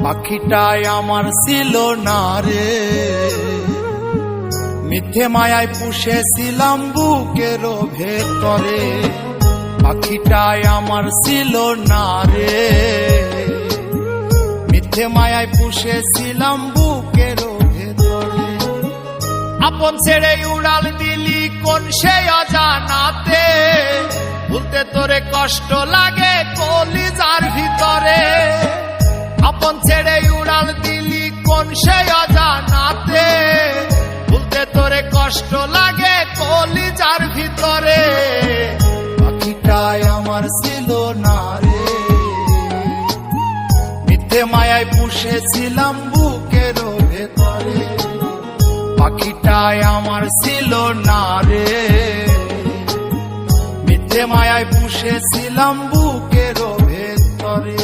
পাখিটাই আমার ছিল না রে, মিথ্যে মায়ায় পুষেছিলাম বুকের ভেতরে। পাখিটাই আমার ছিল না রে, মিথ্যে মায়ায় পুষেছিলাম বুকের ভেতরে। আপন ছেড়ে উড়াল দিলি কোন সে অজানাতে, ভুলতে তোরে কষ্ট লাগে কলিজার ভিতরে। আপন ছেড়ে উড়াল দিলি কোন সে অজানাতে, ভুলতে তোরে কষ্ট লাগে কলিজার ভিতরে। পাখিটাই আমার ছিল না রে, মিথ্যে মায়ায় পুষেছিলাম বুকের ভেতরে। পাখিটাই আমার ছিল না রে, মিথ্যে মায়ায় পুষেছিলাম বুকের ভেতরে।